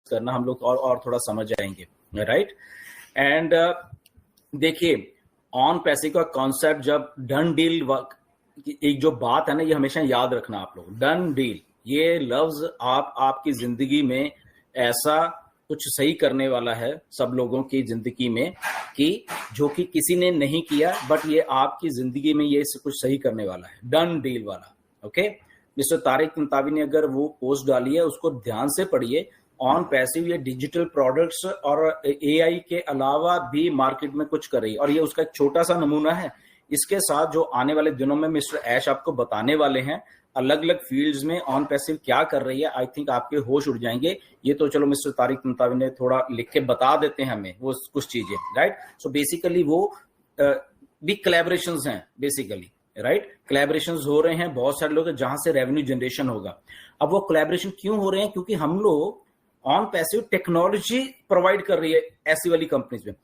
करना, हम लोग और थोड़ा समझ जाएंगे, राइट। एंड देखिए, ऑन पैसिव का कॉन्सेप्ट, जब डन डील वर्क, एक जो बात है ना, ये हमेशा याद रखना आप लोग, डन डील, ये लफ्ज आपकी जिंदगी में ऐसा कुछ सही करने वाला है सब लोगों की जिंदगी में, कि जो कि किसी ने नहीं किया, बट ये आपकी जिंदगी में ये कुछ सही करने वाला है, डन डील वाला। ओके, मिस्टर तारिक मंतावी ने अगर वो पोस्ट डाली है, उसको ध्यान से पढ़िए। ऑन पैसिव ये डिजिटल प्रोडक्ट्स और एआई के अलावा भी मार्केट में कुछ कर रही है, और ये उसका एक छोटा सा नमूना है। इसके साथ जो आने वाले दिनों में मिस्टर ऐश आपको बताने वाले हैं अलग अलग फील्ड्स में ऑन पैसिव क्या कर रही है, आई थिंक आपके होश उड़ जाएंगे। ये तो चलो मिस्टर तारिक मंतावी ने थोड़ा लिख के बता देते हैं हमें वो कुछ चीजें, राइट। सो बेसिकली वो भी कोलैबोरेशंस हैं बेसिकली, राइट। कोलैबोरेशंस हो रहे हैं बहुत सारे लोग, जहां से रेवेन्यू जनरेशन होगा। अब वो कोलैबोरेशन क्यों हो रहे हैं? क्योंकि हम लोग ऑन पैसिव टेक्नोलॉजी प्रोवाइड कर रही है ऐसी वाली कंपनीज में।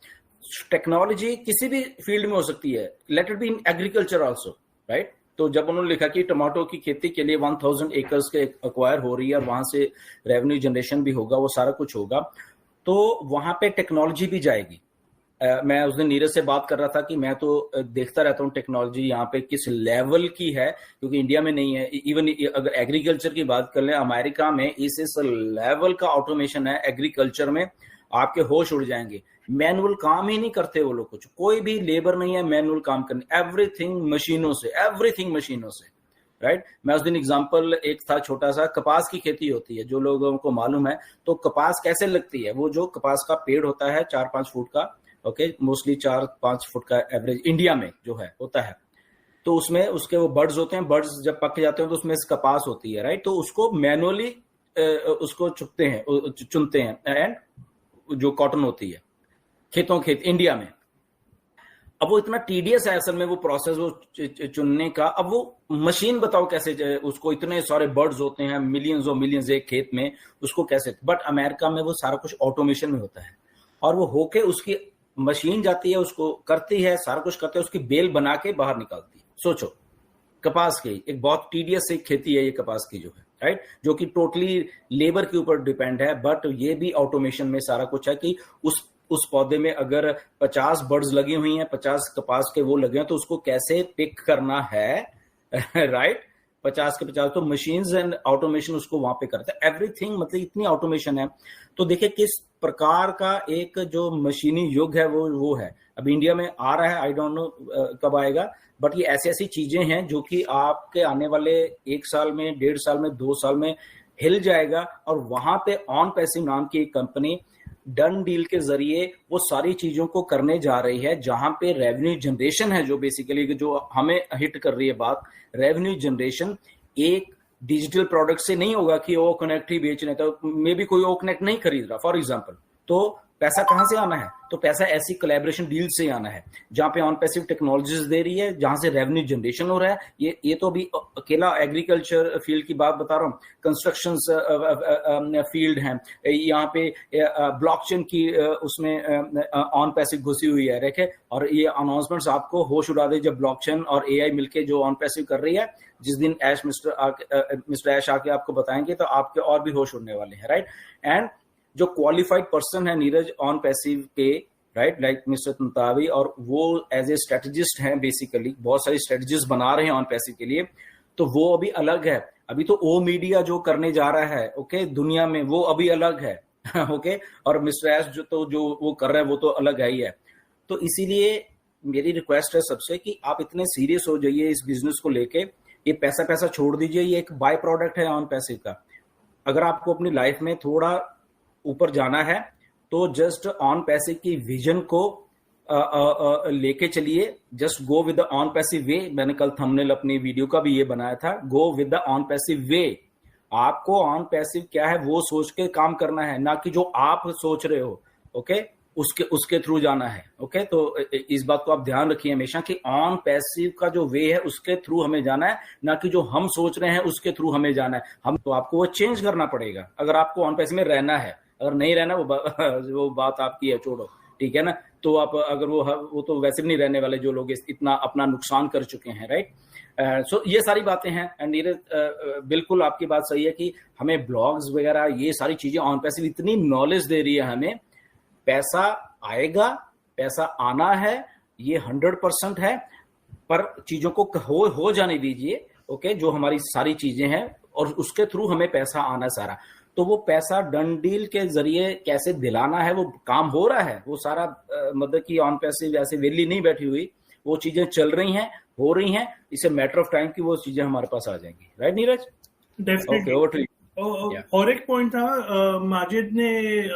टेक्नोलॉजी किसी भी फील्ड में हो सकती है, let it be in agriculture also, right. तो जब उन्होंने लिखा कि टमाटो की खेती के लिए 1000 एकर्स के एक्वायर हो रही है और वहां से रेवेन्यू जनरेशन भी होगा, वो सारा कुछ होगा, तो वहां पे टेक्नोलॉजी भी जाएगी। मैं उस दिन नीरज से बात कर रहा था कि मैं तो देखता रहता हूँ टेक्नोलॉजी यहाँ पे किस लेवल की है, क्योंकि इंडिया में नहीं है। इवन अगर एग्रीकल्चर की बात कर लें, अमेरिका में इस लेवल का ऑटोमेशन है एग्रीकल्चर में, आपके होश उड़ जाएंगे। मैनुअल काम ही नहीं करते वो लोग, कुछ कोई भी लेबर नहीं है मैनुअल काम करने, एवरीथिंग मशीनों से, एवरीथिंग मशीनों से, राइट। मैं उस दिन एग्जांपल एक था छोटा सा, कपास की खेती होती है, जो लोगों को मालूम है, तो कपास कैसे लगती है? वो जो कपास का पेड़ होता है 4-5 फुट का, ओके, मोस्टली 4-5 फुट का एवरेज इंडिया में जो है होता है, तो उसमें उसके वो बर्ड्स होते हैं, बर्ड्स जब पक जाते हैं तो उसमें कपास होती है, राइट। तो उसको मैनुअली उसको चुनते हैं, एंड जो कॉटन होती है खेत इंडिया में। अब वो इतना टीडियस है असल में वो प्रोसेस, वो चुनने का। अब वो मशीन बताओ कैसे, उसको इतने सारे बर्ड्स होते हैं, मिलियंस और मिलियंस एक खेत में, उसको कैसे? बट अमेरिका में वो सारा कुछ ऑटोमेशन में होता है, और वो होके उसकी मशीन जाती है, उसको करती है, सारा कुछ करते है, उसकी बेल बना के बाहर निकालती है। सोचो, कपास की एक बहुत टीडियस एक खेती है ये कपास की जो है, राइट, जो कि टोटली लेबर के ऊपर डिपेंड है। बट ये भी ऑटोमेशन में सारा कुछ है कि उस पौधे में अगर 50 बर्ड्स लगी हुई हैं, 50 कपास के वो लगे हैं, तो उसको कैसे पिक करना है, राइट। 50 के 50 तो मशीन्स एंड ऑटोमेशन उसको वहां पे करता है, एवरीथिंग, मतलब इतनी ऑटोमेशन है। तो देखिए किस प्रकार का एक जो मशीनी युग है वो है। अब इंडिया में आ रहा है, आई डोंट नो कब आएगा, बट ये ऐसी ऐसी चीजें हैं जो कि आपके आने वाले 1 साल में, 1.5 साल में, 2 साल में हिल जाएगा। और वहां पे ऑन पैसिव नाम की एक कंपनी डन डील के जरिए वो सारी चीजों को करने जा रही है, जहां पे रेवेन्यू जनरेशन है, जो बेसिकली जो हमें हिट कर रही है बात, रेवेन्यू जनरेशन एक डिजिटल प्रोडक्ट से नहीं होगा कि ओ कनेक्ट ही बेचने, तो मे बी कोई ओ कनेक्ट नहीं खरीद रहा फॉर एग्जांपल, तो पैसा कहां से आना है? तो पैसा ऐसी कोलैबोरेशन डील से आना है, जहां पे ऑन पैसिव टेक्नोलॉजीज दे रही है, जहां से रेवेन्यू जनरेशन हो रहा है। ये तो अभी अकेला एग्रीकल्चर फील्ड की बात बता रहा हूँ, कंस्ट्रक्शन फील्ड है, यहाँ पे ब्लॉकचेन की उसमें ऑन पैसिव घुसी हुई है, देखे। और ये अनाउंसमेंट्स आपको होश उड़ा दे, जब ब्लॉकचेन और एआई मिलके जो ऑन पैसिव कर रही है, जिस दिन मिस्टर ऐश आके आपको बताएंगे तो आपके और भी होश उड़ने वाले हैं, राइट। एंड जो क्वालिफाइड पर्सन है नीरज ऑन पैसिव के, राइट, लाइक मिस्टर मंतावी, और वो एज ए स्ट्रेटेजिस्ट हैं, बेसिकली बहुत सारी स्ट्रेटेजीज बना रहे हैं ऑन पैसिव के लिए, तो वो अभी अलग है। अभी तो ओ मीडिया जो करने जा रहा है, ओके, दुनिया में, वो अभी अलग है, ओके। और मिस्टर ऐश जो वो कर रहे हैं वो तो अलग है ही है। तो इसीलिए मेरी रिक्वेस्ट है सबसे कि आप इतने सीरियस हो जाइए इस बिजनेस को लेके, ये पैसा छोड़ दीजिए, ये एक बाय प्रोडक्ट है ऑन पैसिव का। अगर आपको अपनी लाइफ में थोड़ा ऊपर जाना है तो जस्ट ऑन पैसिव की विजन को लेके चलिए, just go with the on passive वे। मैंने कल थंबनेल अपनी वीडियो का भी ये बनाया था, go with the on passive वे। आपको ऑन पैसिव क्या है वो सोच के काम करना है, ना कि जो आप सोच रहे हो, ओके, उसके थ्रू जाना है, ओके। तो इस बात को आप ध्यान रखिए हमेशा कि ऑन पैसिव का जो वे है उसके थ्रू हमें जाना है, ना कि जो हम सोच रहे हैं उसके थ्रू हमें जाना है। हम तो आपको वो चेंज करना पड़ेगा अगर आपको ऑन पैसिव में रहना है। अगर नहीं रहना वो बात आपकी है, छोड़ो, ठीक है ना। तो आप अगर वो तो वैसे भी नहीं रहने वाले जो लोग इतना अपना नुकसान कर चुके हैं, राइट। सो ये सारी बातें हैं। एंड नीरज बिल्कुल आपकी बात सही है कि हमें ब्लॉग्स वगैरह ये सारी चीजें ऑन पैसिव इतनी नॉलेज दे रही है हमें, पैसा आएगा, पैसा आना है, ये 100% है, पर चीजों को हो जाने दीजिए। ओके, जो हमारी सारी चीजें हैं और उसके थ्रू हमें पैसा आना सारा, तो वो पैसा डन डील के जरिए कैसे दिलाना है वो काम हो रहा है। वो सारा मतलब कि ऑन पैसिव ऐसे वेली नहीं बैठी हुई, वो चीजें चल रही हैं, हो रही हैं। इसे मैटर ऑफ टाइम की वो चीजें हमारे पास आ जाएंगी। राइट नीरज? डेफिनेटली। ओके, और एक पॉइंट था, माजिद ने